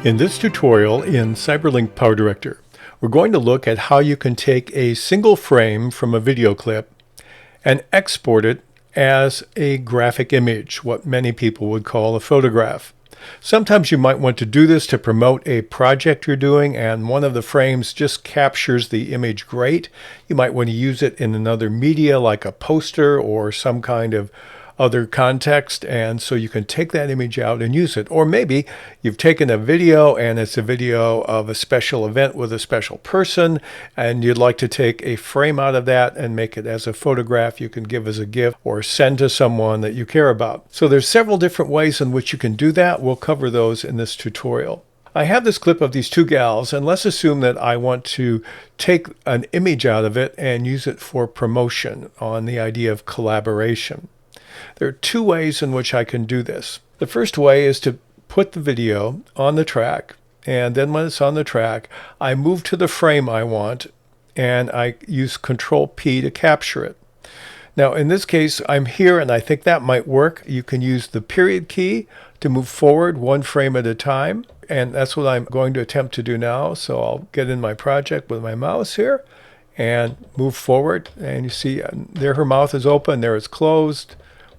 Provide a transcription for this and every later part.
In this tutorial in CyberLink PowerDirector, we're going to look at how you can take a single frame from a video clip and export it as a graphic image, what many people would call a photograph. Sometimes you might want to do this to promote a project you're doing and one of the frames just captures the image great. You might want to use it in another media like a poster or some kind of other context, and so you can take that image out and use it. Or maybe you've taken a video and it's a video of a special event with a special person and you'd like to take a frame out of that and make it as a photograph you can give as a gift or send to someone that you care about. So there's several different ways in which you can do that. We'll cover those in this tutorial. I have this clip of these two gals, and let's assume that I want to take an image out of it and use it for promotion on the idea of collaboration. There are two ways in which I can do this. The first way is to put the video on the track, and then when it's on the track, I move to the frame I want, and I use Control P to capture it. Now, in this case, I'm here, and I think that might work. You can use the period key to move forward one frame at a time, and that's what I'm going to attempt to do now. So I'll get in my project with my mouse here and move forward, and you see there her mouth is open, there it's closed.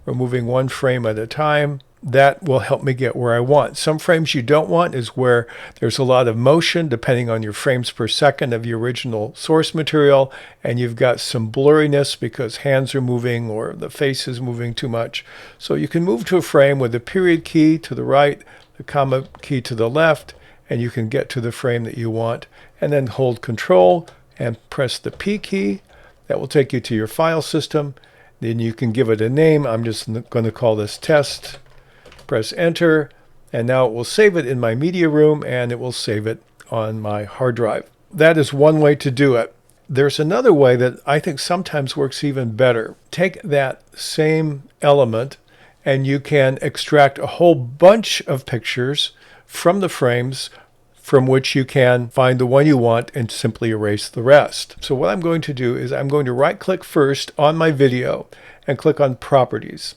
We're moving one frame at a time. That will help me get where I want. Some frames you don't want is where there's a lot of motion depending on your frames per second of your original source material, and you've got some blurriness because hands are moving or the face is moving too much. So you can move to a frame with the period key to the right, the comma key to the left, and you can get to the frame that you want, and then hold Control and press the P key. That will take you to your file system. Then you can give it a name. I'm just going to call this test. Press enter, and now it will save it in my media room and it will save it on my hard drive. That is one way to do it. There's another way that I think sometimes works even better. Take that same element and you can extract a whole bunch of pictures from the frames from which you can find the one you want and simply erase the rest. So what I'm going to do is I'm going to right-click first on my video and click on Properties.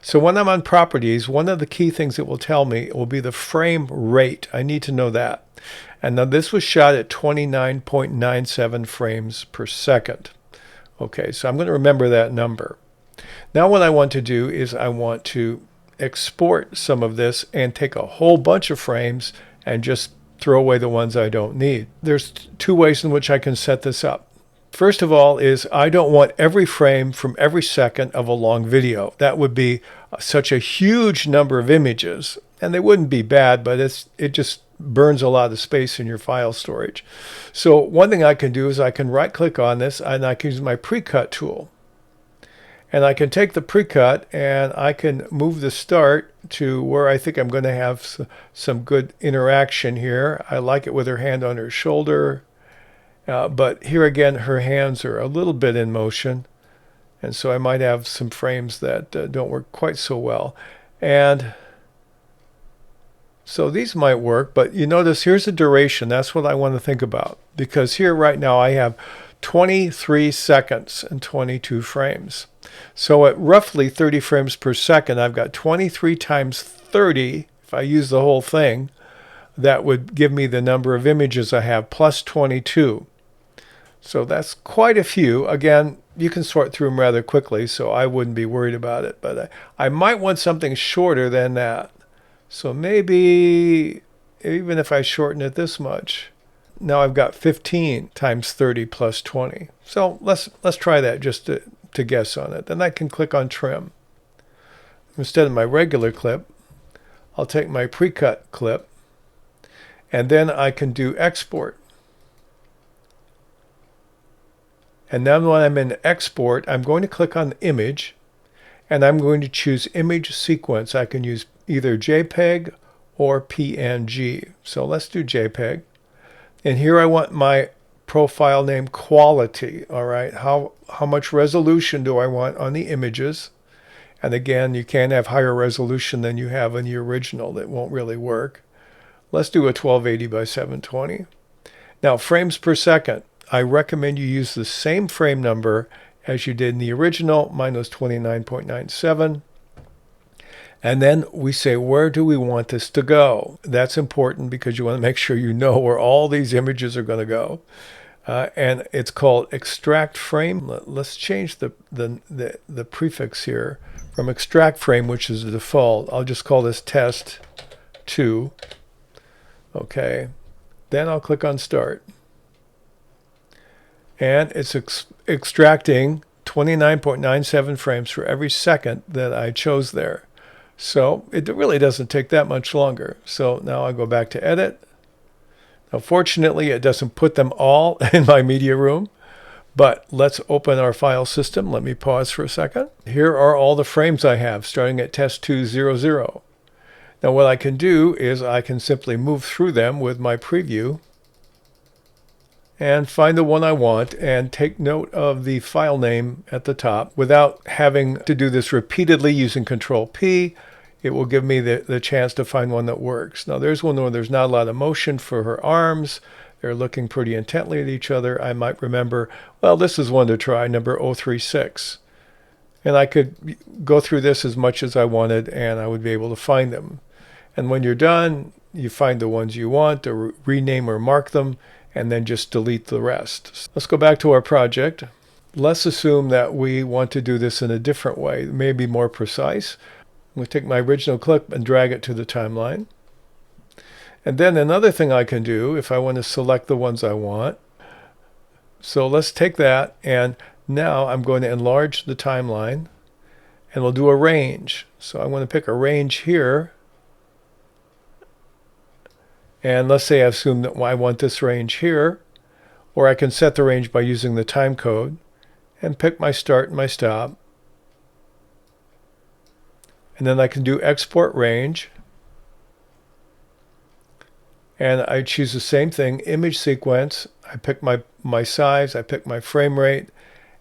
So when I'm on Properties, one of the key things it will tell me will be the frame rate. I need to know that. And now this was shot at 29.97 frames per second. Okay, so I'm going to remember that number. Now what I want to do is I want to export some of this and take a whole bunch of frames and just throw away the ones I don't need. There's two ways in which I can set this up. First of all is I don't want every frame from every second of a long video. That would be such a huge number of images, and they wouldn't be bad, but it just burns a lot of space in your file storage. So one thing I can do is I can right-click on this and I can use my pre-cut tool. And I can take the pre-cut and I can move the start to where I think I'm going to have some good interaction here. I like it with her hand on her shoulder. But here again, her hands are a little bit in motion. And so I might have some frames that don't work quite so well. And so these might work, but you notice here's the duration. That's what I want to think about. Because here right now I have 23 seconds and 22 frames. So at roughly 30 frames per second, I've got 23 times 30. If I use the whole thing, that would give me the number of images I have plus 22. So that's quite a few. Again, you can sort through them rather quickly, so I wouldn't be worried about it. But I might want something shorter than that. So maybe even if I shorten it this much, now I've got 15 times 30 plus 20. So let's try that just to guess on it. Then I can click on Trim. Instead of my regular clip, I'll take my pre-cut clip, and then I can do Export. And then when I'm in Export, I'm going to click on the image, and I'm going to choose Image Sequence. I can use either JPEG or PNG. So let's do JPEG. And here I want my profile name quality. All right, how much resolution do I want on the images? And again, you can't have higher resolution than you have in the original. That won't really work. Let's do a 1280 by 720. Now, frames per second. I recommend you use the same frame number as you did in the original. Mine was 29.97. And then we say, where do we want this to go? That's important because you want to make sure you know where all these images are going to go. And it's called extract frame. Let's change the prefix here from extract frame, which is the default. I'll just call this test 2. Okay. Then I'll click on start. And it's extracting 29.97 frames for every second that I chose there. So it really doesn't take that much longer. So now I go back to edit. Now, fortunately, it doesn't put them all in my media room, but let's open our file system. Let me pause for a second. Here are all the frames I have starting at test 200. Now what I can do is I can simply move through them with my preview and find the one I want and take note of the file name at the top without having to do this repeatedly using Control P. It will give me the chance to find one that works. Now there's one where there's not a lot of motion for her arms. They're looking pretty intently at each other. I might remember, well, this is one to try, number 036. And I could go through this as much as I wanted and I would be able to find them. And when you're done, you find the ones you want to rename or mark them and then just delete the rest. Let's go back to our project. Let's assume that we want to do this in a different way, maybe more precise. I'm going to take my original clip and drag it to the timeline. And then another thing I can do if I want to select the ones I want. So let's take that, and now I'm going to enlarge the timeline and we'll do a range. So I'm going to pick a range here. And let's say I assume that I want this range here, or I can set the range by using the time code and pick my start and my stop. And then I can do export range. And I choose the same thing, image sequence. I pick my size, I pick my frame rate,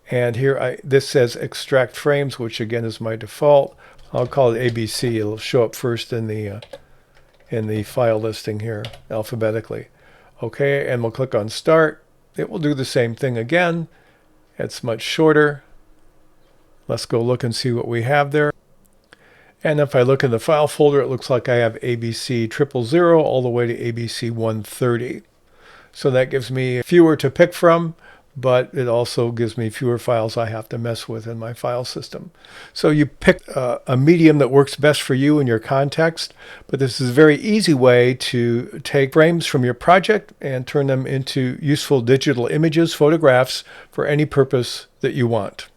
and here this says extract frames, which again is my default. I'll call it ABC. It'll show up first in the file listing here alphabetically. Okay, and we'll click on start. It will do the same thing again. It's much shorter. Let's go look and see what we have there. And if I look in the file folder, it looks like I have ABC 000 all the way to ABC 130. So that gives me fewer to pick from, but it also gives me fewer files I have to mess with in my file system. So you pick a medium that works best for you in your context, but this is a very easy way to take frames from your project and turn them into useful digital images, photographs, for any purpose that you want.